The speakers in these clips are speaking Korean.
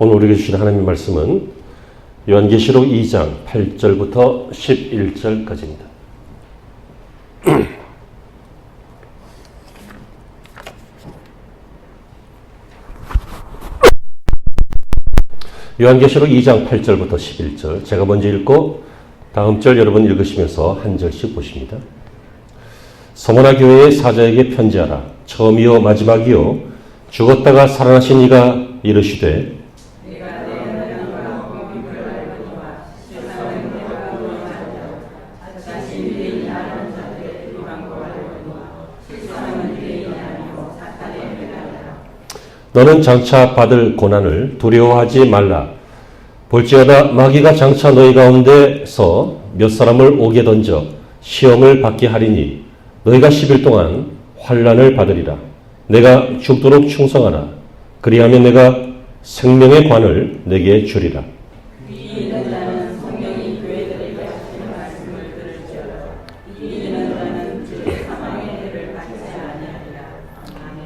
오늘 우리에게 주신 하나님의 말씀은 요한계시록 2장 8절부터 11절까지입니다. 요한계시록 2장 8절부터 11절, 제가 먼저 읽고 다음 절 여러분 읽으시면서 한 절씩 보십니다. 서머나 교회의 사자에게 편지하라. 처음이요 마지막이요 죽었다가 살아나신 이가 이르시되 너는 장차 받을 고난을 두려워하지 말라. 볼지어다 마귀가 장차 너희 가운데서 몇 사람을 옥에 던져 시험을 받게 하리니 너희가 10일 동안 환난을 받으리라. 내가 죽도록 충성하라. 그리하면 내가 생명의 관을 내게 주리라.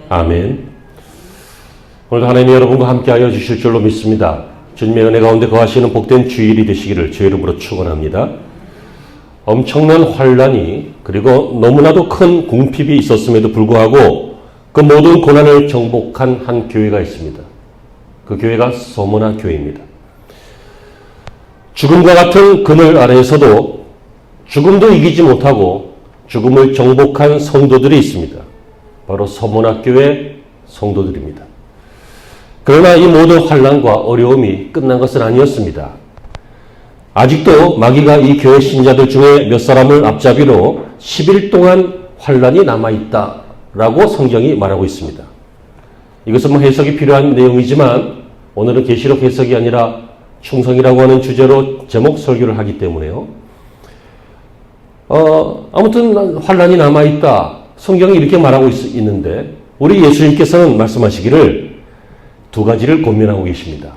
아멘. 오늘도 하나님이 여러분과 함께하여 주실 줄로 믿습니다. 주님의 은혜 가운데 거하시는 복된 주일이 되시기를 주의 이름으로 축원합니다. 엄청난 환난이 그리고 너무나도 큰 궁핍이 있었음에도 불구하고 그 모든 고난을 정복한 한 교회가 있습니다. 그 교회가 서머나 교회입니다. 죽음과 같은 그늘 아래에서도 죽음도 이기지 못하고 죽음을 정복한 성도들이 있습니다. 바로 서머나 교회 성도들입니다. 그러나 이 모든 환난과 어려움이 끝난 것은 아니었습니다. 아직도 마귀가 이 교회 신자들 중에 몇 사람을 앞잡이로 10일 동안 환난이 남아있다라고 성경이 말하고 있습니다. 이것은 해석이 필요한 내용이지만 오늘은 계시록 해석이 아니라 충성이라고 하는 주제로 제목 설교를 하기 때문에요. 아무튼 환난이 남아있다. 성경이 이렇게 말하고 있는데 우리 예수님께서는 말씀하시기를 두 가지를 권면하고 계십니다.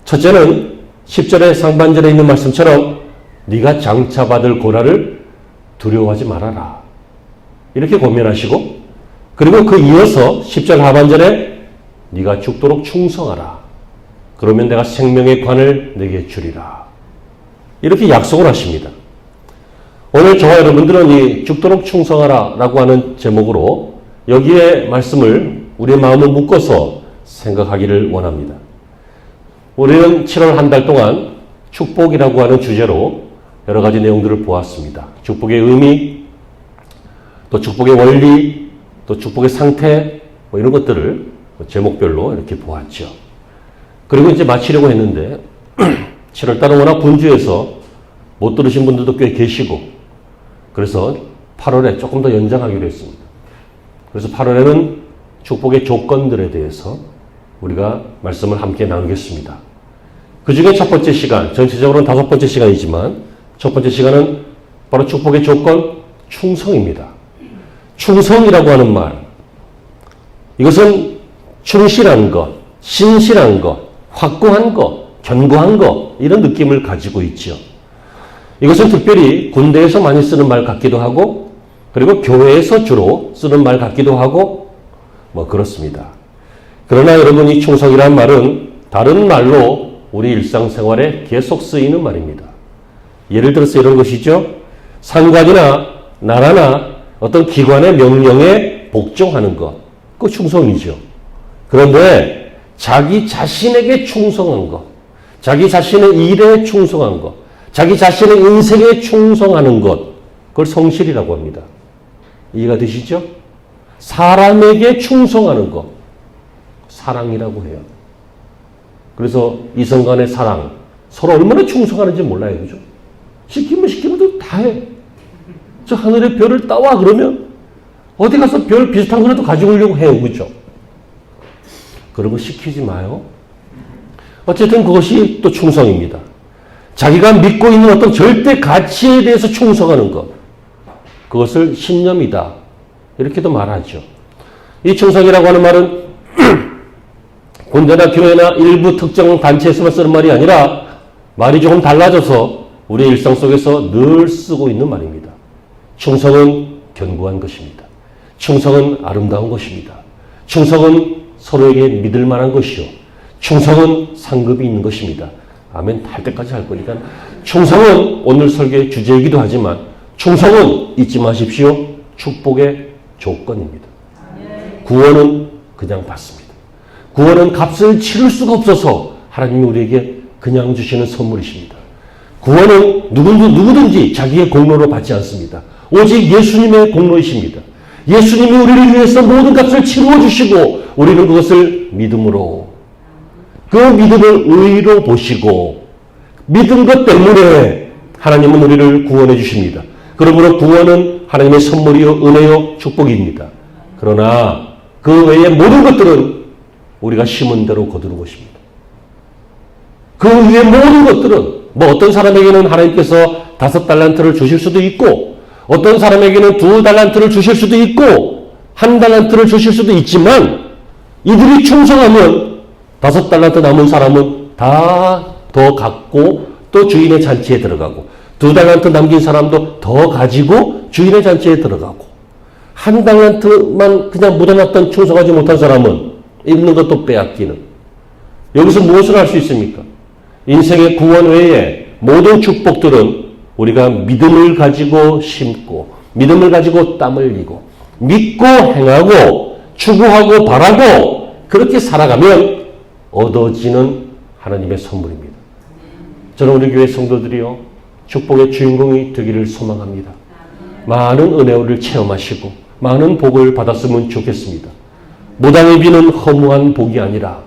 첫째는 10절의 상반절에 있는 말씀처럼 네가 장차 받을 고난을 두려워하지 말아라. 이렇게 권면하시고 그리고 그 이어서 10절 하반절에 네가 죽도록 충성하라. 그러면 내가 생명의 관을 내게 주리라. 이렇게 약속을 하십니다. 오늘 저와 여러분들은 이 죽도록 충성하라 라고 하는 제목으로 여기에 말씀을 우리의 마음을 묶어서 생각하기를 원합니다. 우리는 7월 한 달 동안 축복이라고 하는 주제로 여러 가지 내용들을 보았습니다. 축복의 의미, 또 축복의 원리, 또 축복의 상태, 이런 것들을 제목별로 이렇게 보았죠. 그리고 이제 마치려고 했는데 7월 달은 워낙 분주해서 못 들으신 분들도 꽤 계시고 그래서 8월에 조금 더 연장하기로 했습니다. 그래서 8월에는 축복의 조건들에 대해서 우리가 말씀을 함께 나누겠습니다. 그 중에 첫 번째 시간, 전체적으로는 5번째 시간이지만 첫 번째 시간은 바로 축복의 조건, 충성입니다. 충성이라고 하는 말, 이것은 충실한 것, 신실한 것, 확고한 것, 견고한 것, 이런 느낌을 가지고 있죠. 이것은 특별히 군대에서 많이 쓰는 말 같기도 하고 그리고 교회에서 주로 쓰는 말 같기도 하고 그렇습니다. 그러나 여러분, 이 충성이라는 말은 다른 말로 우리 일상생활에 계속 쓰이는 말입니다. 예를 들어서 이런 것이죠. 상관이나 나라나 어떤 기관의 명령에 복종하는 것, 그거 충성이죠. 그런데 자기 자신에게 충성한 것, 자기 자신의 일에 충성한 것, 자기 자신의 인생에 충성하는 것, 그걸 성실이라고 합니다. 이해가 되시죠? 사람에게 충성하는 것, 사랑이라고 해요. 그래서 이성 간의 사랑, 서로 얼마나 충성하는지 몰라요. 그죠? 시키면 다 해. 저 하늘의 별을 따와 그러면 어디 가서 별 비슷한 거라도 가지고 오려고 해요. 그죠? 그런 거 시키지 마요. 어쨌든 그것이 또 충성입니다. 자기가 믿고 있는 어떤 절대 가치에 대해서 충성하는 것, 그것을 신념이다. 이렇게도 말하죠. 이 충성이라고 하는 말은 군대나 교회나 일부 특정 단체에서만 쓰는 말이 아니라 말이 조금 달라져서 우리 일상 속에서 늘 쓰고 있는 말입니다. 충성은 견고한 것입니다. 충성은 아름다운 것입니다. 충성은 서로에게 믿을 만한 것이요. 충성은 상급이 있는 것입니다. 아멘 할 때까지 할 거니까. 충성은 오늘 설교의 주제이기도 하지만 충성은 잊지 마십시오. 축복의 조건입니다. 구원은 그냥 받습니다. 구원은 값을 치를 수가 없어서 하나님이 우리에게 그냥 주시는 선물이십니다. 구원은 누구든지 자기의 공로로 받지 않습니다. 오직 예수님의 공로이십니다. 예수님이 우리를 위해서 모든 값을 치루어 주시고 우리는 그것을 믿음으로 그 믿음을 의로 보시고 믿은 것 때문에 하나님은 우리를 구원해 주십니다. 그러므로 구원은 하나님의 선물이요 은혜요 축복입니다. 그러나 그 외의 모든 것들은 우리가 심은 대로 거두는 것입니다. 그 위에 모든 것들은 어떤 사람에게는 하나님께서 5달란트를 주실 수도 있고 어떤 사람에게는 2달란트를 주실 수도 있고 1달란트를 주실 수도 있지만 이들이 충성하면 5달란트 남은 사람은 다 더 갖고 또 주인의 잔치에 들어가고 2달란트 남긴 사람도 더 가지고 주인의 잔치에 들어가고 1달란트만 그냥 묻어놨던 충성하지 못한 사람은 있는 것도 빼앗기는. 여기서 무엇을 할 수 있습니까? 인생의 구원 외에 모든 축복들은 우리가 믿음을 가지고 심고 믿음을 가지고 땀 흘리고 믿고 행하고 추구하고 바라고 그렇게 살아가면 얻어지는 하나님의 선물입니다. 저는 우리 교회 성도들이요 축복의 주인공이 되기를 소망합니다. 많은 은혜를 체험하시고 많은 복을 받았으면 좋겠습니다. 무당의 비는 허무한 복이 아니라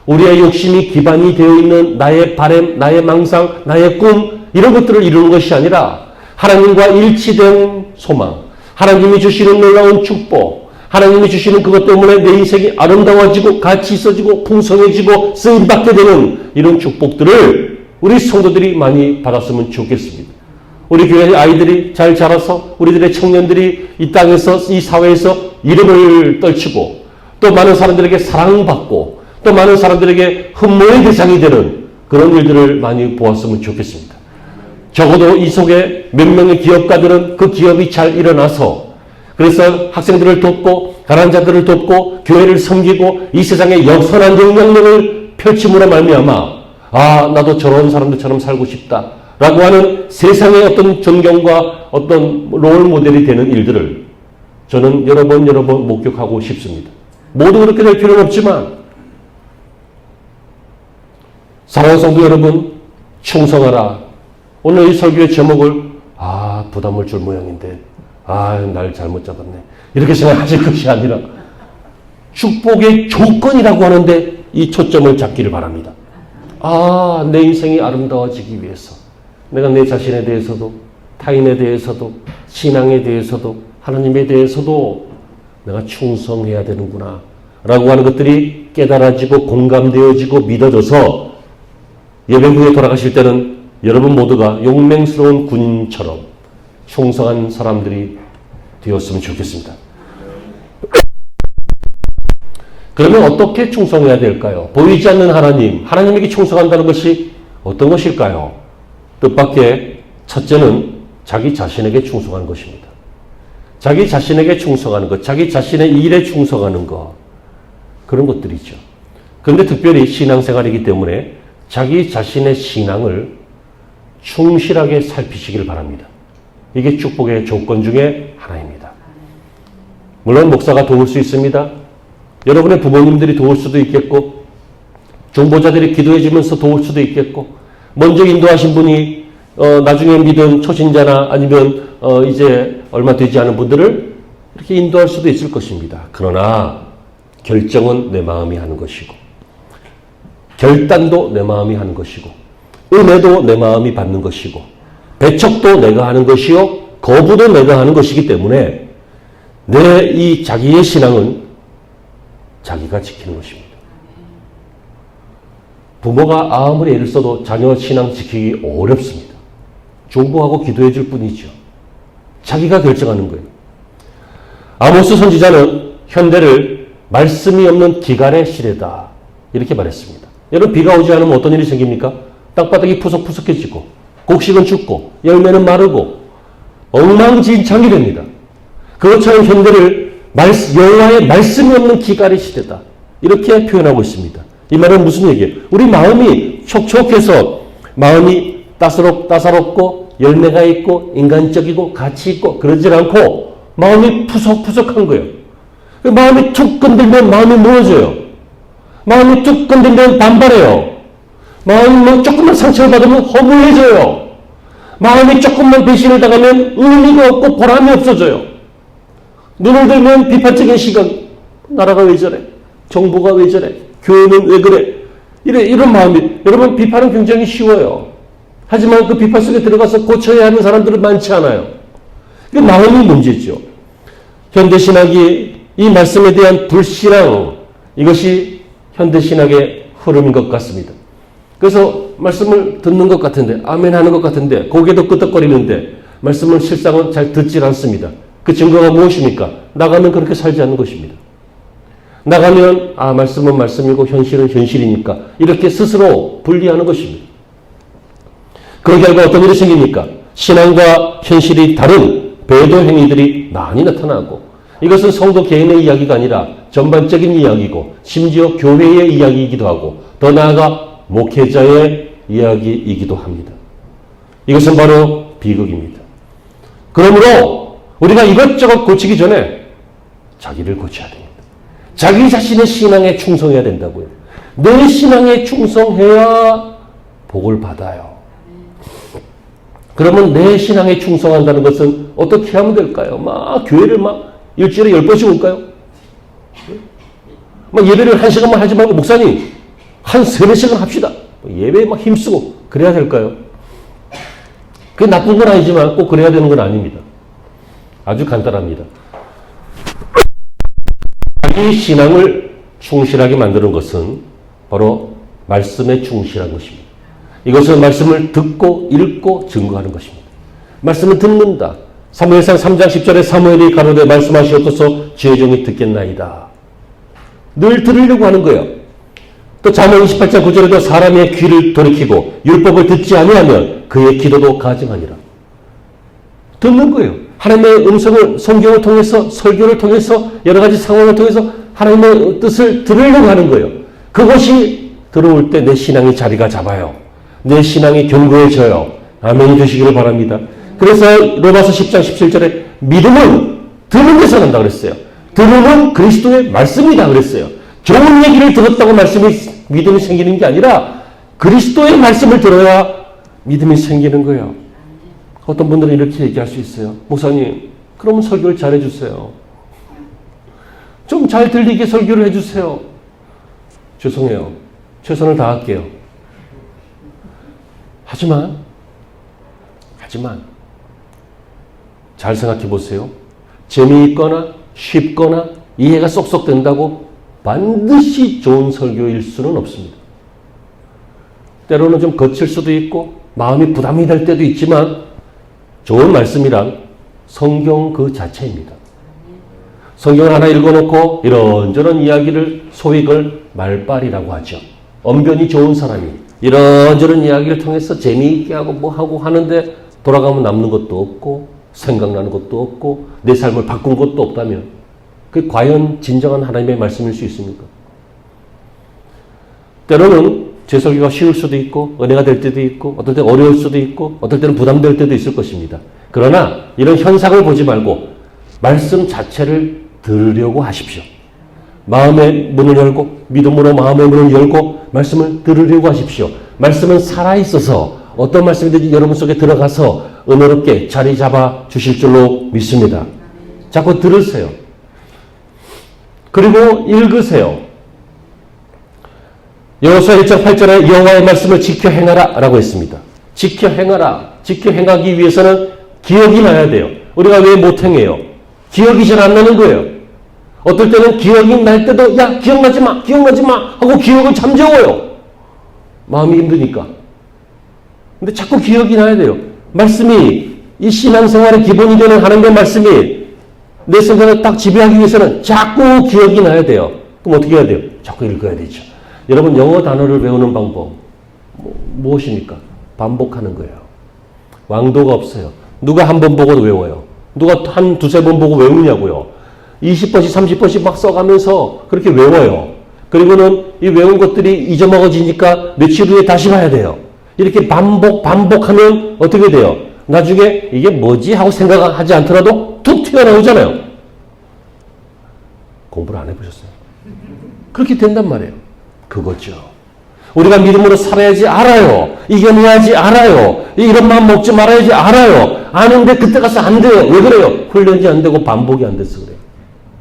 우리의 욕심이 기반이 되어 있는 나의 바람, 나의 망상, 나의 꿈 이런 것들을 이루는 것이 아니라 하나님과 일치된 소망, 하나님이 주시는 놀라운 축복, 하나님이 주시는 그것 때문에 내 인생이 아름다워지고 가치 있어지고 풍성해지고 쓰임받게 되는 이런 축복들을 우리 성도들이 많이 받았으면 좋겠습니다. 우리 교회 아이들이 잘 자라서 우리들의 청년들이 이 땅에서 이 사회에서 이름을 떨치고 또 많은 사람들에게 사랑받고 또 많은 사람들에게 흠모의 대상이 되는 그런 일들을 많이 보았으면 좋겠습니다. 적어도 이 속에 몇 명의 기업가들은 그 기업이 잘 일어나서 그래서 학생들을 돕고 가난한 자들을 돕고 교회를 섬기고 이 세상에 역선한 영향력을 펼침으로 말미암아 나도 저런 사람들처럼 살고 싶다 라고 하는 세상의 어떤 존경과 어떤 롤 모델이 되는 일들을 저는 여러 번 목격하고 싶습니다. 모두 그렇게 될 필요는 없지만 사랑하는 성도 여러분 충성하라. 오늘 이 설교의 제목을 부담을 줄 모양인데 날 잘못 잡았네 이렇게 생각하실 것이 아니라 축복의 조건이라고 하는데 이 초점을 잡기를 바랍니다. 내 인생이 아름다워지기 위해서 내가 내 자신에 대해서도 타인에 대해서도 신앙에 대해서도 하나님에 대해서도 내가 충성해야 되는구나 라고 하는 것들이 깨달아지고 공감되어지고 믿어져서 예배국에 돌아가실 때는 여러분 모두가 용맹스러운 군인처럼 충성한 사람들이 되었으면 좋겠습니다. 그러면 어떻게 충성해야 될까요? 보이지 않는 하나님에게 충성한다는 것이 어떤 것일까요? 뜻밖의 첫째는 자기 자신에게 충성하는 것입니다. 자기 자신에게 충성하는 것, 자기 자신의 일에 충성하는 것, 그런 것들이죠. 그런데 특별히 신앙생활이기 때문에 자기 자신의 신앙을 충실하게 살피시기를 바랍니다. 이게 축복의 조건 중에 하나입니다. 물론 목사가 도울 수 있습니다. 여러분의 부모님들이 도울 수도 있겠고 중보자들이 기도해 주면서 도울 수도 있겠고 먼저 인도하신 분이 나중에 믿은 초신자나 아니면 이제 얼마 되지 않은 분들을 이렇게 인도할 수도 있을 것입니다. 그러나 결정은 내 마음이 하는 것이고 결단도 내 마음이 하는 것이고 은혜도 내 마음이 받는 것이고 배척도 내가 하는 것이요 거부도 내가 하는 것이기 때문에 내 이 자기의 신앙은 자기가 지키는 것입니다. 부모가 아무리 애를 써도 자녀 신앙 지키기 어렵습니다. 중보하고 기도해 줄 뿐이죠. 자기가 결정하는 거예요. 아모스 선지자는 현대를 말씀이 없는 기갈의 시대다 이렇게 말했습니다. 여러분 비가 오지 않으면 어떤 일이 생깁니까? 땅바닥이 푸석푸석해지고 곡식은 죽고 열매는 마르고 엉망진창이 됩니다. 그것처럼 현대를 여호와의 말씀이 없는 기갈의 시대다 이렇게 표현하고 있습니다. 이 말은 무슨 얘기예요? 우리 마음이 촉촉해서 마음이 따사롭고 열매가 있고 인간적이고 가치 있고 그러질 않고 마음이 푸석푸석한 거예요. 마음이 툭 건들면 마음이 무너져요. 마음이 툭 건들면 반발해요. 마음이 조금만 상처를 받으면 허무해져요. 마음이 조금만 배신을 당하면 의미가 없고 보람이 없어져요. 눈을 들면 비판적인 시각. 나라가 왜 저래? 정부가 왜 저래? 교회는 왜 그래? 이런 마음이. 여러분, 비판은 굉장히 쉬워요. 하지만 그 비판 속에 들어가서 고쳐야 하는 사람들은 많지 않아요. 그 마음이 문제죠. 현대신학이 이 말씀에 대한 불신앙, 이것이 현대신학의 흐름인 것 같습니다. 그래서 말씀을 듣는 것 같은데, 아멘 하는 것 같은데, 고개도 끄덕거리는데, 말씀을 실상은 잘 듣질 않습니다. 그 증거가 무엇입니까? 나가면 그렇게 살지 않는 것입니다. 나가면, 말씀은 말씀이고, 현실은 현실이니까, 이렇게 스스로 분리하는 것입니다. 그 결과 어떤 일이 생깁니까? 신앙과 현실이 다른 배도 행위들이 많이 나타나고, 이것은 성도 개인의 이야기가 아니라 전반적인 이야기고, 심지어 교회의 이야기이기도 하고, 더 나아가 목회자의 이야기이기도 합니다. 이것은 바로 비극입니다. 그러므로 우리가 이것저것 고치기 전에 자기를 고쳐야 됩니다. 자기 자신의 신앙에 충성해야 된다고요. 내 신앙에 충성해야 복을 받아요. 그러면 내 신앙에 충성한다는 것은 어떻게 하면 될까요? 교회를 일주일에 10번씩 올까요? 예배를 1시간만 하지 말고 목사님 한 3-4시간 합시다. 예배에 힘쓰고 그래야 될까요? 그게 나쁜 건 아니지만 꼭 그래야 되는 건 아닙니다. 아주 간단합니다. 자기 신앙을 충실하게 만드는 것은 바로 말씀에 충실한 것입니다. 이것은 말씀을 듣고 읽고 증거하는 것입니다. 말씀을 듣는다. 사무엘상 3장 10절에 사무엘이 가로되 말씀하시옵소서 주의 종이 듣겠나이다. 늘 들으려고 하는 거예요. 또 잠언 28장 9절에도 사람의 귀를 돌이키고 율법을 듣지 아니하면 그의 기도도 가증하니라. 듣는 거예요. 하나님의 음성을 성경을 통해서 설교를 통해서 여러 가지 상황을 통해서 하나님의 뜻을 들으려고 하는 거예요. 그것이 들어올 때 내 신앙이 자리가 잡아요. 내 신앙이 견고해져요. 아멘이 되시기를 바랍니다. 그래서 로마서 10장 17절에 믿음은 들은 데서 난다 그랬어요. 들음은 그리스도의 말씀이다 그랬어요. 좋은 얘기를 들었다고 믿음이 생기는 게 아니라 그리스도의 말씀을 들어야 믿음이 생기는 거예요. 어떤 분들은 이렇게 얘기할 수 있어요. 목사님, 그러면 설교를 잘 해주세요. 좀 잘 들리게 설교를 해주세요. 죄송해요. 최선을 다할게요. 하지만 잘 생각해 보세요. 재미있거나 쉽거나 이해가 쏙쏙 된다고 반드시 좋은 설교일 수는 없습니다. 때로는 좀 거칠 수도 있고 마음이 부담이 될 때도 있지만 좋은 말씀이란 성경 그 자체입니다. 성경을 하나 읽어놓고 이런저런 이야기를 소위 그걸 말빨이라고 하죠. 언변이 좋은 사람이 이런저런 이야기를 통해서 재미있게 하고 뭐 하고 하는데 돌아가면 남는 것도 없고 생각나는 것도 없고 내 삶을 바꾼 것도 없다면 그게 과연 진정한 하나님의 말씀일 수 있습니까? 때로는 제 설교가 쉬울 수도 있고 은혜가 될 때도 있고 어떨 때 어려울 수도 있고 어떨 때는 부담될 때도 있을 것입니다. 그러나 이런 현상을 보지 말고 말씀 자체를 들으려고 하십시오. 마음의 문을 열고 믿음으로 마음의 문을 열고 말씀을 들으려고 하십시오. 말씀은 살아있어서 어떤 말씀이든지 여러분 속에 들어가서 은혜롭게 자리 잡아 주실 줄로 믿습니다. 자꾸 들으세요. 그리고 읽으세요. 여호수아 1장 8절에 여호와의 말씀을 지켜 행하라 라고 했습니다. 지켜 행하라. 지켜 행하기 위해서는 기억이 나야 돼요. 우리가 왜 못 행해요? 기억이 잘 안 나는 거예요. 어떨 때는 기억이 날 때도 야 기억나지 마 하고 기억을 잠재워요. 마음이 힘드니까. 근데 자꾸 기억이 나야 돼요. 말씀이 이 신앙생활의 기본이 되는 하나님의 말씀이 내 생각을 딱 지배하기 위해서는 자꾸 기억이 나야 돼요. 그럼 어떻게 해야 돼요? 자꾸 읽어야 되죠. 여러분 영어 단어를 배우는 방법 무엇입니까? 반복하는 거예요. 왕도가 없어요. 누가 한 번 보고 외워요. 누가 한 2-3번 보고 외우냐고요. 20번씩 30번씩 막 써가면서 그렇게 외워요. 그리고는 이 외운 것들이 잊어먹어지니까 며칠 후에 다시 봐야 돼요. 이렇게 반복하면 어떻게 돼요? 나중에 이게 뭐지? 하고 생각하지 않더라도 툭 튀어나오잖아요. 공부를 안 해보셨어요? 그렇게 된단 말이에요. 그거죠. 우리가 믿음으로 살아야지 알아요. 이겨내야지 알아요. 이런 마음 먹지 말아야지 알아요. 아는데 그때 가서 안 돼요. 왜 그래요? 훈련이 안 되고 반복이 안 돼서 그래요.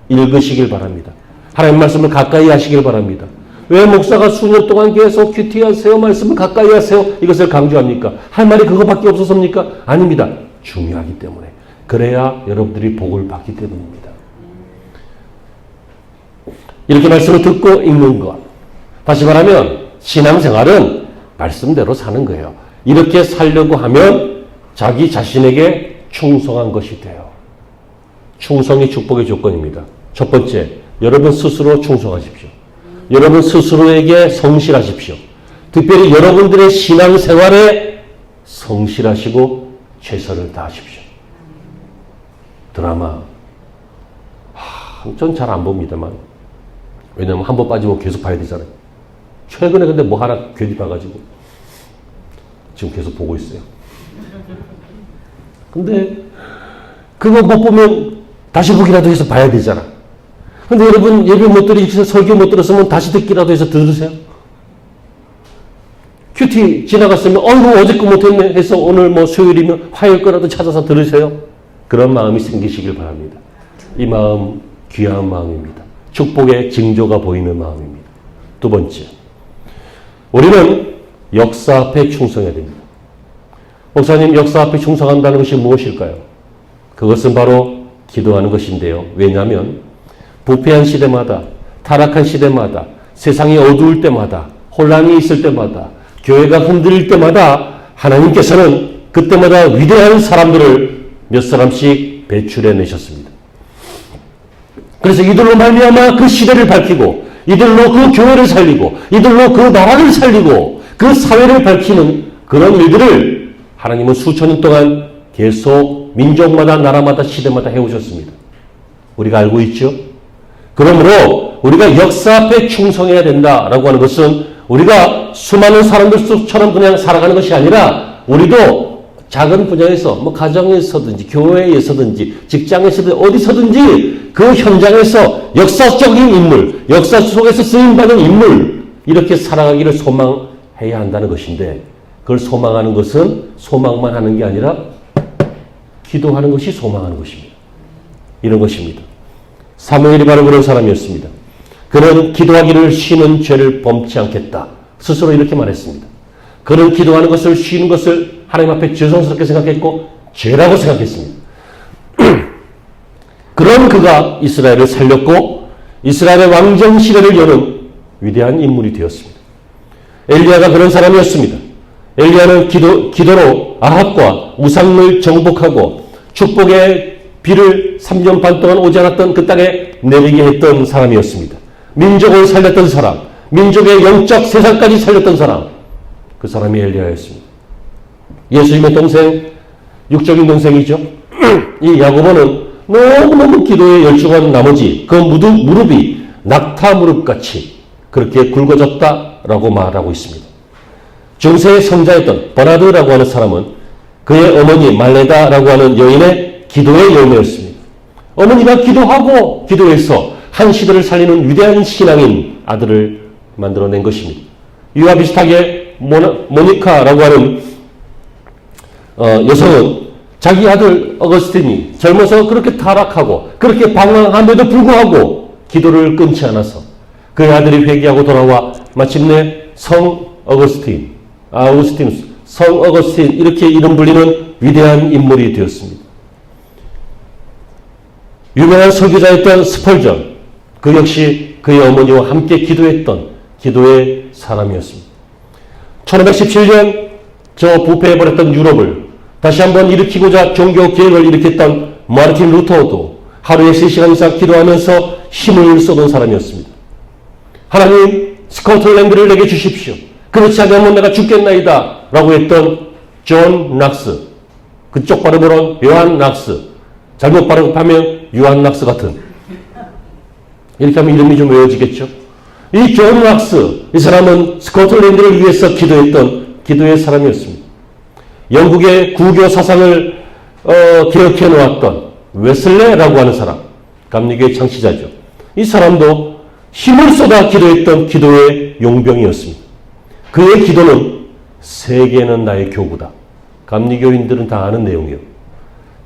읽으시길 바랍니다. 하나님 말씀을 가까이 하시길 바랍니다. 왜 목사가 수년 동안 계속 큐티 하세요? 말씀을 가까이 하세요? 이것을 강조합니까? 할 말이 그거밖에 없어서입니까? 아닙니다. 중요하기 때문에. 그래야 여러분들이 복을 받기 때문입니다. 이렇게 말씀을 듣고 읽는 것. 다시 말하면 신앙생활은 말씀대로 사는 거예요. 이렇게 살려고 하면 자기 자신에게 충성한 것이 돼요. 충성이 축복의 조건입니다. 첫 번째, 여러분 스스로 충성하십시오. 여러분 스스로에게 성실하십시오. 특별히 여러분들의 신앙생활에 성실하시고 최선을 다하십시오. 드라마 전 잘 안 봅니다만 왜냐면 한번 빠지면 계속 봐야 되잖아요. 최근에 근데 뭐 하나 괜히 봐가지고 지금 계속 보고 있어요. 근데 그거 못 보면 다시 보기라도 해서 봐야 되잖아. 근데 여러분 예배 못 들으셔서 설교 못 들었으면 다시 듣기라도 해서 들으세요. 큐티 지나갔으면 어제 거 못했네 해서 오늘 뭐 수요일이면 화요일 거라도 찾아서 들으세요. 그런 마음이 생기시길 바랍니다. 이 마음 귀한 마음입니다. 축복의 징조가 보이는 마음입니다. 두 번째, 우리는 역사 앞에 충성해야 됩니다. 목사님, 역사 앞에 충성한다는 것이 무엇일까요? 그것은 바로 기도하는 것인데요. 왜냐하면 부패한 시대마다, 타락한 시대마다, 세상이 어두울 때마다, 혼란이 있을 때마다, 교회가 흔들릴 때마다 하나님께서는 그때마다 위대한 사람들을 몇 사람씩 배출해 내셨습니다. 그래서 이들로 말미암아 그 시대를 밝히고, 이들로 그 교회를 살리고, 이들로 그 나라를 살리고, 그 사회를 밝히는 그런 일들을 하나님은 수천 년 동안 계속 민족마다, 나라마다, 시대마다 해오셨습니다. 우리가 알고 있죠? 그러므로 우리가 역사 앞에 충성해야 된다라고 하는 것은 우리가 수많은 사람들처럼 그냥 살아가는 것이 아니라 우리도 작은 분야에서 뭐 가정에서든지 교회에서든지 직장에서든지 어디서든지 그 현장에서 역사적인 인물, 역사 속에서 쓰임받은 인물 이렇게 살아가기를 소망해야 한다는 것인데 그걸 소망하는 것은 소망만 하는 게 아니라 기도하는 것이 소망하는 것입니다. 이런 것입니다. 사무엘이 바로 그런 사람이었습니다. 그는 기도하기를 쉬는 죄를 범치 않겠다. 스스로 이렇게 말했습니다. 그는 기도하는 것을 쉬는 것을 하나님 앞에 죄송스럽게 생각했고 죄라고 생각했습니다. 그런 그가 이스라엘을 살렸고 이스라엘의 왕정 시대를 여는 위대한 인물이 되었습니다. 엘리야가 그런 사람이었습니다. 엘리야는 기도로 아합과 우상을 정복하고 축복의 비를 3년 반 동안 오지 않았던 그 땅에 내리게 했던 사람이었습니다. 민족을 살렸던 사람, 민족의 영적 세상까지 살렸던 사람, 그 사람이 엘리야였습니다. 예수님의 동생, 육적인 동생이죠. 이 야고보는 너무너무 기도에 열중한 나머지 그 무릎이 낙타 무릎같이 그렇게 굵어졌다라고 말하고 있습니다. 중세의 성자였던 버나드라고 하는 사람은 그의 어머니 말레다라고 하는 여인의 기도의 열매였습니다. 어머니가 기도하고 기도해서 한 시대를 살리는 위대한 신앙인 아들을 만들어낸 것입니다. 이와 비슷하게 모니카라고 하는 여성은 자기 아들 어거스틴이 젊어서 그렇게 타락하고 그렇게 방황함에도 불구하고 기도를 끊지 않아서 그의 아들이 회개하고 돌아와 마침내 성 어거스틴 이렇게 이름 불리는 위대한 인물이 되었습니다. 유명한 설교자였던 스펄전, 그 역시 그의 어머니와 함께 기도했던 기도의 사람이었습니다. 1517년 저 부패해버렸던 유럽을 다시 한번 일으키고자 종교 개혁을 일으켰던 마르틴 루터도 하루에 3시간 이상 기도하면서 힘을 쏟은 사람이었습니다. 하나님, 스코틀랜드를 내게 주십시오. 그렇지 않으면 내가 죽겠나이다 라고 했던 존 낙스, 그쪽 발음으로는 요한 낙스, 잘못 발음하면 유한 낙스 같은, 이렇게 하면 이름이 좀 외워지겠죠. 이 존 락스, 이 사람은 스코틀랜드를 위해서 기도했던 기도의 사람이었습니다. 영국의 구교 사상을 기억해 놓았던 웨슬레라고 하는 사람, 감리교의 창시자죠. 이 사람도 힘을 쏟아 기도했던 기도의 용병이었습니다. 그의 기도는 세계는 나의 교구다. 감리교인들은 다 아는 내용이에요.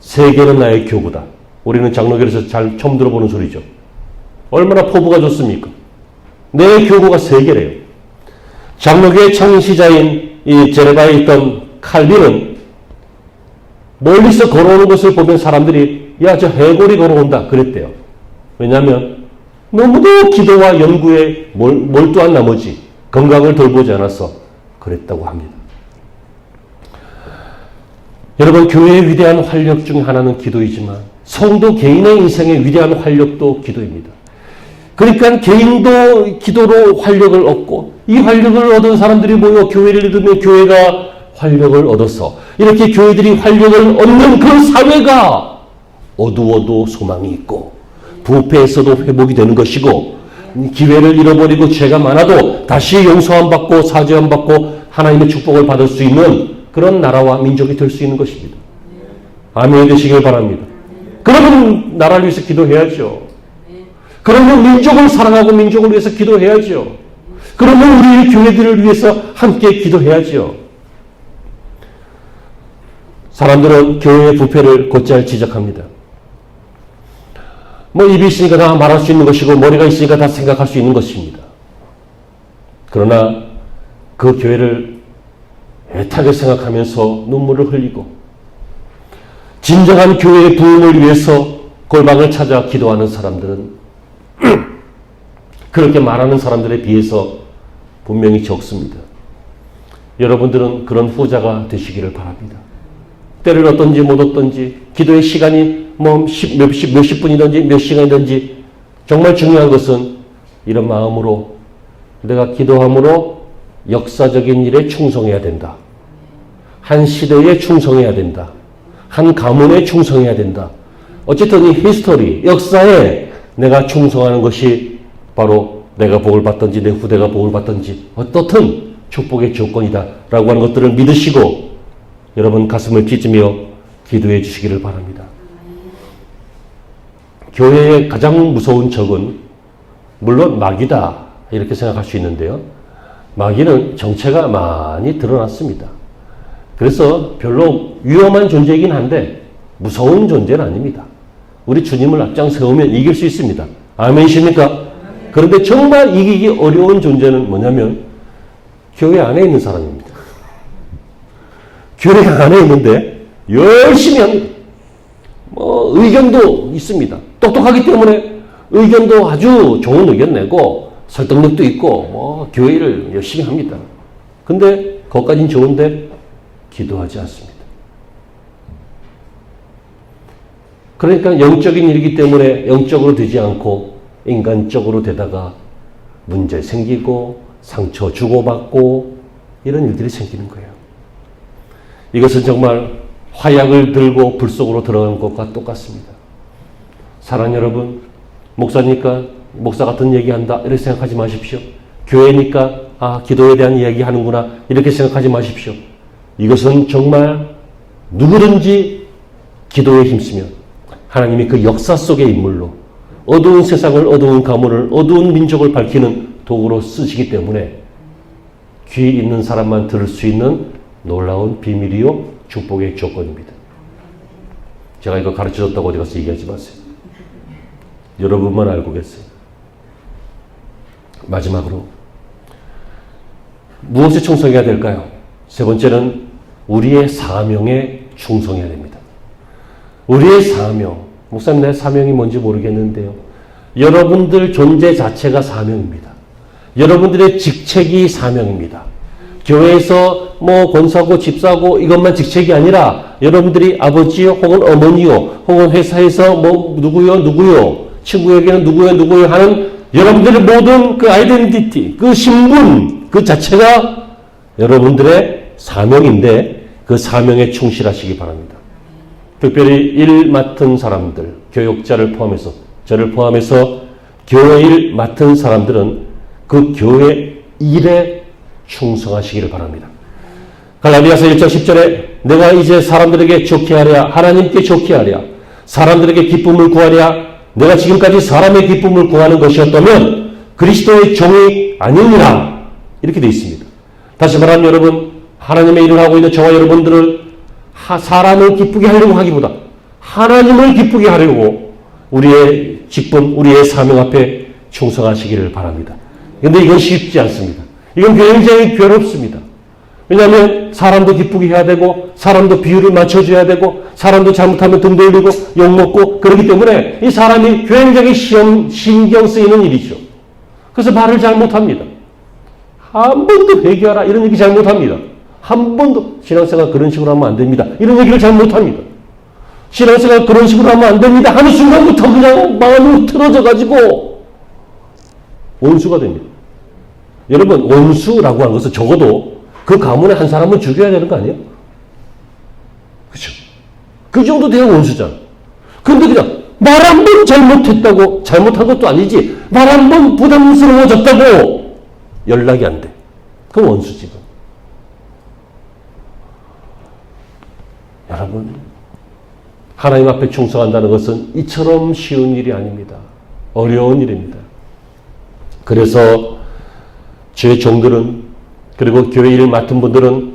세계는 나의 교구다. 우리는 장로교에서 잘 처음 들어보는 소리죠. 얼마나 포부가 좋습니까? 내 교구가 세계래요. 장로교의 창시자인 이 제네바에 있던 칼빈은 멀리서 걸어오는 것을 보면 사람들이 야, 저 해골이 걸어온다 그랬대요. 왜냐하면 너무도 기도와 연구에 몰두한 나머지 건강을 돌보지 않아서 그랬다고 합니다. 여러분, 교회의 위대한 활력 중 하나는 기도이지만 성도 개인의 인생의 위대한 활력도 기도입니다. 그러니까 개인도 기도로 활력을 얻고 이 활력을 얻은 사람들이 모여 교회를 이루면 교회가 활력을 얻어서 이렇게 교회들이 활력을 얻는 그 사회가 어두워도 소망이 있고 부패에서도 회복이 되는 것이고 기회를 잃어버리고 죄가 많아도 다시 용서함 받고 사죄함 받고 하나님의 축복을 받을 수 있는 그런 나라와 민족이 될 수 있는 것입니다. 아멘 되시길 바랍니다. 그러면 나라를 위해서 기도해야죠. 그러면 민족을 사랑하고 민족을 위해서 기도해야죠. 그러면 우리 교회들을 위해서 함께 기도해야죠. 사람들은 교회의 부패를 곧잘 지적합니다. 입이 있으니까 다 말할 수 있는 것이고 머리가 있으니까 다 생각할 수 있는 것입니다. 그러나 그 교회를 애타게 생각하면서 눈물을 흘리고 진정한 교회의 부흥을 위해서 골방을 찾아 기도하는 사람들은 그렇게 말하는 사람들에 비해서 분명히 적습니다. 여러분들은 그런 후자가 되시기를 바랍니다. 때를 얻든지 못 얻든지 기도의 시간이 몇십 분이든지 몇 시간이든지 정말 중요한 것은 이런 마음으로 내가 기도함으로 역사적인 일에 충성해야 된다. 한 시대에 충성해야 된다. 한 가문에 충성해야 된다. 어쨌든 이 히스토리, 역사에 내가 충성하는 것이 바로 내가 복을 받든지 내 후대가 복을 받든지 어떻든 축복의 조건이다 라고 하는 것들을 믿으시고 여러분 가슴을 찢으며 기도해 주시기를 바랍니다. 교회의 가장 무서운 적은 물론 마귀다 이렇게 생각할 수 있는데요. 마귀는 정체가 많이 드러났습니다. 그래서 별로 위험한 존재이긴 한데 무서운 존재는 아닙니다. 우리 주님을 앞장 세우면 이길 수 있습니다. 아멘이십니까? 그런데 정말 이기기 어려운 존재는 뭐냐면 교회 안에 있는 사람입니다. 교회 안에 있는데 열심히 합니다. 의견도 있습니다. 똑똑하기 때문에 의견도 아주 좋은 의견 내고 설득력도 있고 교회를 열심히 합니다. 근데 그것까지는 좋은데 기도하지 않습니다. 그러니까 영적인 일이기 때문에 영적으로 되지 않고 인간적으로 되다가 문제 생기고 상처 주고받고 이런 일들이 생기는 거예요. 이것은 정말 화약을 들고 불 속으로 들어간 것과 똑같습니다. 사랑하는 여러분, 목사니까 목사 같은 얘기한다 이렇게 생각하지 마십시오. 교회니까 기도에 대한 이야기 하는구나 이렇게 생각하지 마십시오. 이것은 정말 누구든지 기도에 힘쓰면 하나님이 그 역사 속의 인물로 어두운 세상을, 어두운 가문을, 어두운 민족을 밝히는 도구로 쓰시기 때문에 귀 있는 사람만 들을 수 있는 놀라운 비밀이요 축복의 조건입니다. 제가 이거 가르쳐줬다고 어디 가서 얘기하지 마세요. 여러분만 알고 계세요. 마지막으로 무엇에 충성해야 될까요? 세 번째는 우리의 사명에 충성해야 됩니다. 우리의 사명. 목사님, 내 사명이 뭔지 모르겠는데요. 여러분들 존재 자체가 사명입니다. 여러분들의 직책이 사명입니다. 교회에서 권사고 집사고 이것만 직책이 아니라 여러분들이 아버지요 혹은 어머니요 혹은 회사에서 누구요 친구에게는 누구요 하는 여러분들의 모든 그 아이덴티티, 그 신분 그 자체가 여러분들의 사명인데 그 사명에 충실하시기 바랍니다. 특별히 일 맡은 사람들, 교육자를 포함해서 저를 포함해서 교회 일 맡은 사람들은 그 교회 일에 충성하시기를 바랍니다. 갈라디아서 1장 10절에 내가 이제 사람들에게 좋게 하랴 하나님께 좋게 하랴 사람들에게 기쁨을 구하랴 내가 지금까지 사람의 기쁨을 구하는 것이었다면 그리스도의 종이 아니니라 이렇게 되어 있습니다. 다시 말하면 여러분 하나님의 일을 하고 있는 저와 여러분들을 사람을 기쁘게 하려고 하기보다 하나님을 기쁘게 하려고 우리의 직분, 우리의 사명 앞에 충성하시기를 바랍니다. 그런데 이건 쉽지 않습니다. 이건 굉장히 괴롭습니다. 왜냐하면 사람도 기쁘게 해야 되고 사람도 비율을 맞춰줘야 되고 사람도 잘못하면 등 돌리고 욕먹고 그렇기 때문에 이 사람이 굉장히 신경 쓰이는 일이죠. 그래서 말을 잘 못합니다. 한 번도 회개하라 이런 얘기 잘 못합니다. 한 번도 신앙생활 그런 식으로 하면 안 됩니다. 이런 얘기를 잘 못합니다. 신앙생활 그런 식으로 하면 안 됩니다. 하는 순간부터 그냥 마음이 틀어져가지고 원수가 됩니다. 여러분 원수라고 하는 것은 적어도 그 가문의 한 사람은 죽여야 되는 거 아니에요? 그렇죠? 그 정도 돼야 원수잖아. 그런데 그냥 말 한 번 잘못했다고 잘못한 것도 아니지 말 한 번 부담스러워졌다고 연락이 안 돼. 그건 원수지. 여러분 하나님 앞에 충성한다는 것은 이처럼 쉬운 일이 아닙니다. 어려운 일입니다. 그래서 주의 종들은 그리고 교회 일 맡은 분들은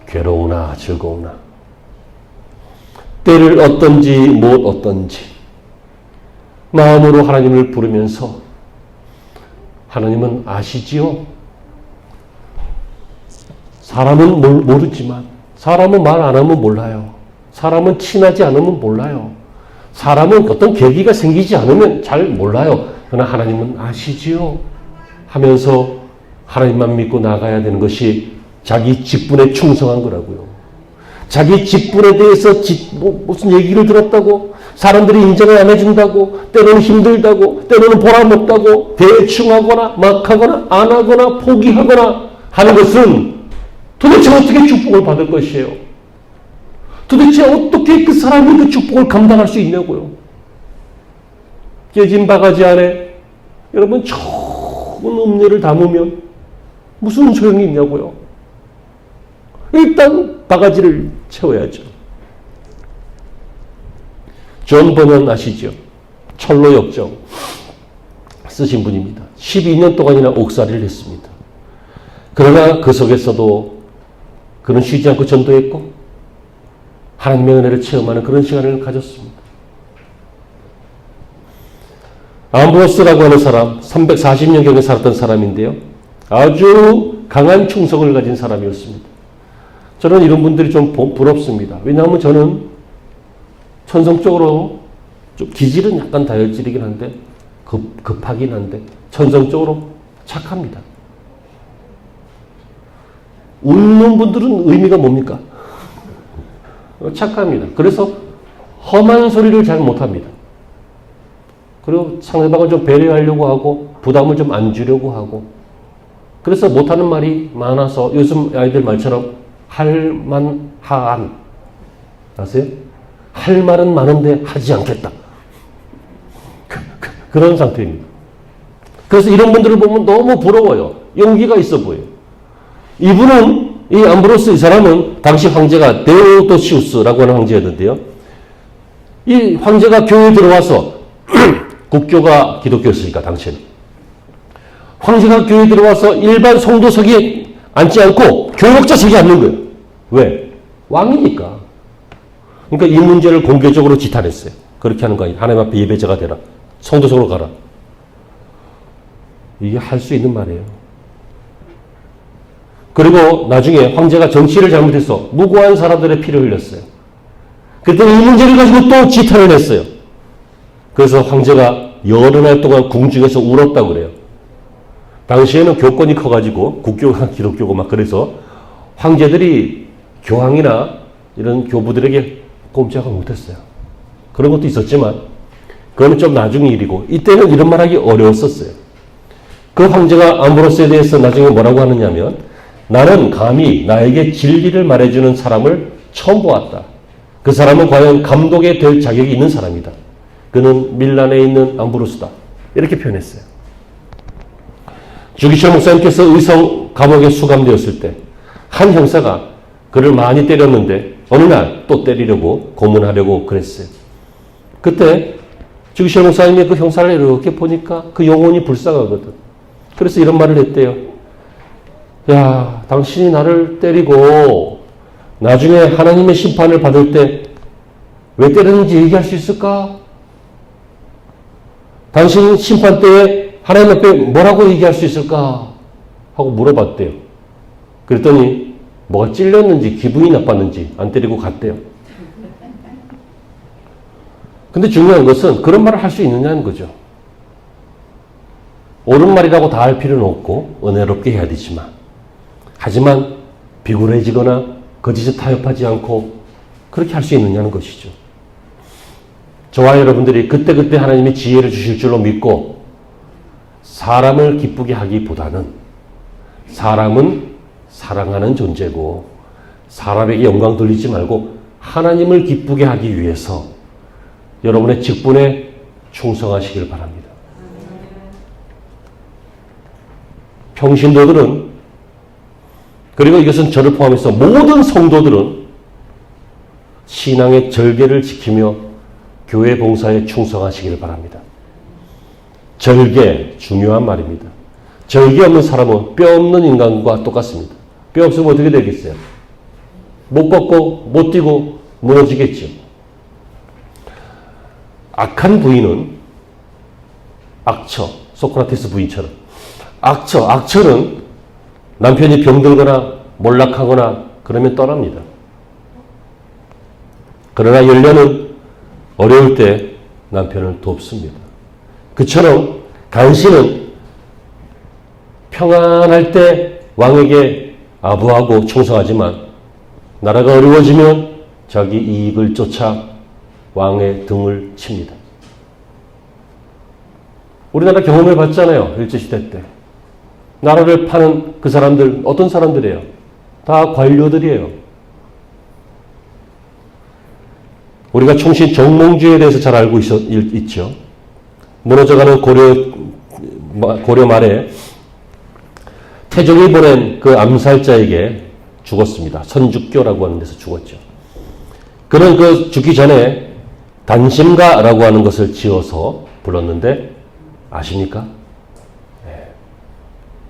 괴로우나 즐거우나 때를 어떤지 못 어떤지 마음으로 하나님을 부르면서 하나님은 아시지요? 사람은 모르지만 사람은 말 안 하면 몰라요. 사람은 친하지 않으면 몰라요. 사람은 어떤 계기가 생기지 않으면 잘 몰라요. 그러나 하나님은 아시지요? 하면서 하나님만 믿고 나가야 되는 것이 자기 직분에 충성한 거라고요. 자기 직분에 대해서 무슨 얘기를 들었다고 사람들이 인정을 안 해준다고 때로는 힘들다고 때로는 보람없다고 대충 하거나 막 하거나 안 하거나 포기하거나 하는 것은 도대체 어떻게 축복을 받을 것이에요? 도대체 어떻게 그 사람이 그 축복을 감당할 수 있냐고요. 깨진 바가지 안에 여러분 좋은 음료를 담으면 무슨 소용이 있냐고요. 일단 바가지를 채워야죠. 존 버넌 아시죠? 철로 역정 쓰신 분입니다. 12년 동안이나 옥살이를 했습니다. 그러나 그 속에서도 그는 쉬지 않고 전도했고 하나님의 은혜를 체험하는 그런 시간을 가졌습니다. 암브로스라고 하는 사람 340년경에 살았던 사람인데요. 아주 강한 충성을 가진 사람이었습니다. 저는 이런 분들이 좀 부럽습니다. 왜냐하면 저는 천성적으로 좀 기질은 약간 다혈질이긴 한데 급하긴 한데 천성적으로 착합니다. 웃는 분들은 의미가 뭡니까? 착합니다. 그래서 험한 소리를 잘 못합니다. 그리고 상대방을 좀 배려하려고 하고 부담을 좀 안 주려고 하고 그래서 못하는 말이 많아서 요즘 아이들 말처럼 할만한 아세요? 할 말은 많은데 하지 않겠다. 그런 상태입니다. 그래서 이런 분들을 보면 너무 부러워요. 용기가 있어 보여요. 이분은 이 암브로스 이 사람은 당시 황제가 데오도시우스라고 하는 황제였는데요. 이 황제가 교회에 들어와서 국교가 기독교였으니까 당시에는 황제가 교회에 들어와서 일반 성도석에 앉지 않고 교역자석에 앉는 거예요. 왜? 왕이니까. 그러니까 이 문제를 공개적으로 지탄했어요. 그렇게 하는 거 아니에요. 하나님 앞에 예배자가 되라. 성도석으로 가라. 이게 할 수 있는 말이에요. 그리고 나중에 황제가 정치를 잘못해서 무고한 사람들의 피를 흘렸어요. 그랬더니 이 문제를 가지고 또 지탄을 했어요. 그래서 황제가 여러 날 동안 궁중에서 울었다고 그래요. 당시에는 교권이 커가지고 국교가 기독교고 막 그래서 황제들이 교황이나 이런 교부들에게 꼼짝을 못했어요. 그런 것도 있었지만 그거는 좀 나중의 일이고 이때는 이런 말하기 어려웠었어요. 그 황제가 암브로스에 대해서 나중에 뭐라고 하느냐면 나는 감히 나에게 진리를 말해주는 사람을 처음 보았다. 그 사람은 과연 감독이 될 자격이 있는 사람이다. 그는 밀란에 있는 암브로스다. 이렇게 표현했어요. 주기철 목사님께서 의성 감옥에 수감되었을 때 한 형사가 그를 많이 때렸는데 어느 날 또 때리려고 고문하려고 그랬어요. 그때 주기철 목사님이 그 형사를 이렇게 보니까 그 영혼이 불쌍하거든. 그래서 이런 말을 했대요. 야, 당신이 나를 때리고 나중에 하나님의 심판을 받을 때 왜 때렸는지 얘기할 수 있을까? 당신 심판 때에 하나님 앞에 뭐라고 얘기할 수 있을까? 하고 물어봤대요. 그랬더니 뭐가 찔렸는지 기분이 나빴는지 안 때리고 갔대요. 근데 중요한 것은 그런 말을 할 수 있느냐는 거죠. 옳은 말이라고 다 할 필요는 없고 은혜롭게 해야 되지만, 하지만 비굴해지거나 거짓에 타협하지 않고 그렇게 할 수 있느냐는 것이죠. 저와 여러분들이 그때그때 하나님이 지혜를 주실 줄로 믿고 사람을 기쁘게 하기보다는, 사람은 사랑하는 존재고 사람에게 영광 돌리지 말고 하나님을 기쁘게 하기 위해서 여러분의 직분에 충성하시길 바랍니다. 평신도들은, 그리고 이것은 저를 포함해서 모든 성도들은 신앙의 절개를 지키며 교회 봉사에 충성하시길 바랍니다. 절개, 중요한 말입니다. 절개 없는 사람은 뼈 없는 인간과 똑같습니다. 뼈 없으면 어떻게 되겠어요? 못 걷고 못 뛰고 무너지겠죠. 악한 부인은 악처, 소크라테스 부인처럼 악처는 남편이 병들거나 몰락하거나 그러면 떠납니다. 그러나 열녀는 어려울 때 남편을 돕습니다. 그처럼 간신은 평안할 때 왕에게 아부하고 충성하지만 나라가 어려워지면 자기 이익을 쫓아 왕의 등을 칩니다. 우리나라 경험을 봤잖아요. 일제시대 때. 나라를 파는 그 사람들 어떤 사람들이에요? 다 관료들이에요. 우리가 충신 정몽주에 대해서 잘 알고 있죠. 무너져가는 고려 말에 태종이 보낸 그 암살자에게 죽었습니다. 선죽교라고 하는 데서 죽었죠. 그는 그 죽기 전에 단심가라고 하는 것을 지어서 불렀는데 아십니까? 네.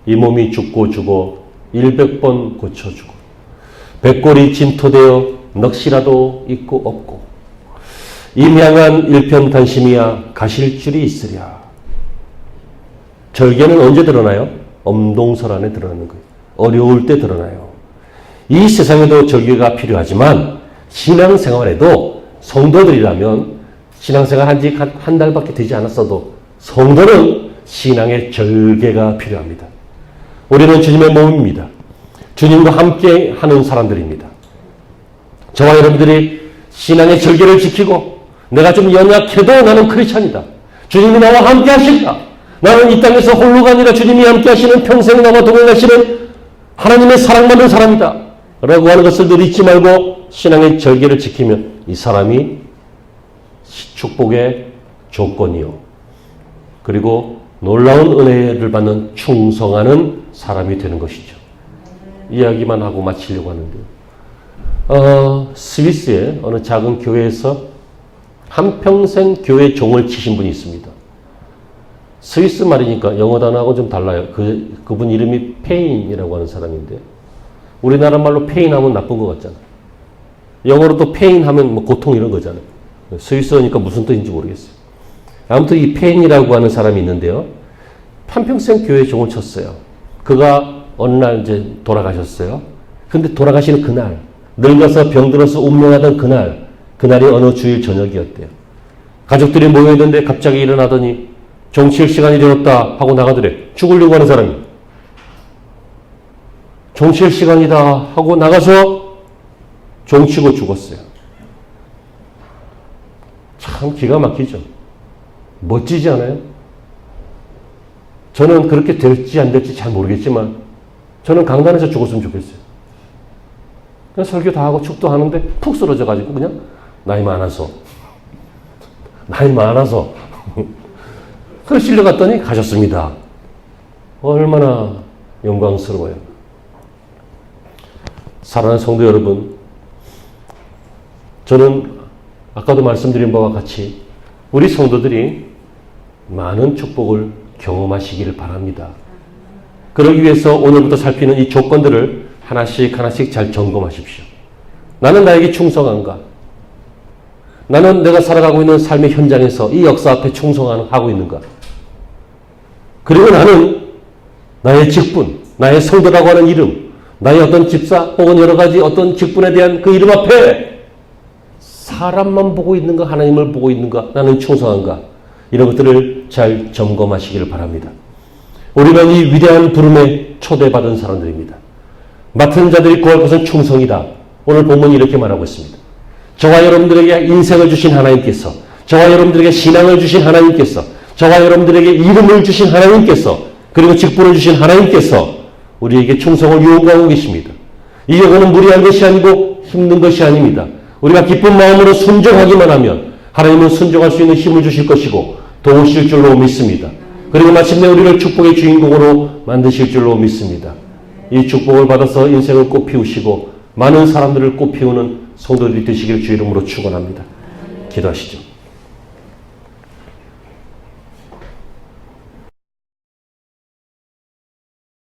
이 몸이 죽고 죽어 100번 고쳐주고 백골이 진토되어 넋이라도 있고 없고 임향한 일편단심이야 가실 줄이 있으랴. 절개는 언제 드러나요? 엄동설 안에 드러나는 거예요. 어려울 때 드러나요. 이 세상에도 절개가 필요하지만 신앙생활에도 성도들이라면 신앙생활 한 지 한 달밖에 되지 않았어도 성도는 신앙의 절개가 필요합니다. 우리는 주님의 몸입니다. 주님과 함께 하는 사람들입니다. 저와 여러분들이 신앙의 절개를 지키고 내가 좀 연약해도 나는 크리스찬이다. 주님이 나와 함께 하신다. 나는 이 땅에서 홀로가 아니라 주님이 함께 하시는 평생 나와 동행하시는 하나님의 사랑받는 사람이다. 라고 하는 것을 늘 잊지 말고 신앙의 절개를 지키면 이 사람이 축복의 조건이요. 그리고 놀라운 은혜를 받는 충성하는 사람이 되는 것이죠. 이야기만 하고 마치려고 하는데요. 스위스의 어느 작은 교회에서 한평생 교회 종을 치신 분이 있습니다. 스위스 말이니까 영어 단어하고 좀 달라요. 그분 이름이 페인이라고 하는 사람인데 우리나라 말로 페인 하면 나쁜 것 같잖아. 영어로도 페인 하면 뭐 고통 이런 거잖아요. 스위스어니까 무슨 뜻인지 모르겠어요. 아무튼 이 페인이라고 하는 사람이 있는데요. 한평생 교회 종을 쳤어요. 그가 어느 날 이제 돌아가셨어요. 근데 돌아가시는 그날, 늙어서 병들어서 운명하던 그날이 어느 주일 저녁이었대요. 가족들이 모여있는데 갑자기 일어나더니 종칠 시간이 되었다 하고 나가더래. 죽으려고 하는 사람이. 종칠 시간이다 하고 나가서 종치고 죽었어요. 참 기가 막히죠. 멋지지 않아요? 저는 그렇게 될지 안 될지 잘 모르겠지만 저는 강단에서 죽었으면 좋겠어요. 그냥 설교 다 하고 축도 하는데 푹 쓰러져가지고 그냥 나이 많아서 그걸 실려갔더니 가셨습니다. 얼마나 영광스러워요. 사랑하는 성도 여러분, 저는 아까도 말씀드린 바와 같이 우리 성도들이 많은 축복을 경험하시기를 바랍니다. 그러기 위해서 오늘부터 살피는 이 조건들을 하나씩 하나씩 잘 점검하십시오. 나는 나에게 충성한가? 나는 내가 살아가고 있는 삶의 현장에서 이 역사 앞에 충성하고 있는가? 그리고 나는 나의 직분, 나의 성도라고 하는 이름, 나의 어떤 집사 혹은 여러 가지 어떤 직분에 대한 그 이름 앞에 사람만 보고 있는가? 하나님을 보고 있는가? 나는 충성한가? 이런 것들을 잘 점검하시기를 바랍니다. 우리는 이 위대한 부름에 초대받은 사람들입니다. 맡은 자들이 구할 것은 충성이다. 오늘 본문이 이렇게 말하고 있습니다. 저와 여러분들에게 인생을 주신 하나님께서, 저와 여러분들에게 신앙을 주신 하나님께서, 저와 여러분들에게 이름을 주신 하나님께서, 그리고 직분을 주신 하나님께서 우리에게 충성을 요구하고 계십니다. 이 요구는 무리한 것이 아니고 힘든 것이 아닙니다. 우리가 기쁜 마음으로 순종하기만 하면 하나님은 순종할 수 있는 힘을 주실 것이고 도우실 줄로 믿습니다. 그리고 마침내 우리를 축복의 주인공으로 만드실 줄로 믿습니다. 이 축복을 받아서 인생을 꽃피우시고 많은 사람들을 꽃피우는 성도들이 되시길 주 이름으로 축원합니다. 기도하시죠.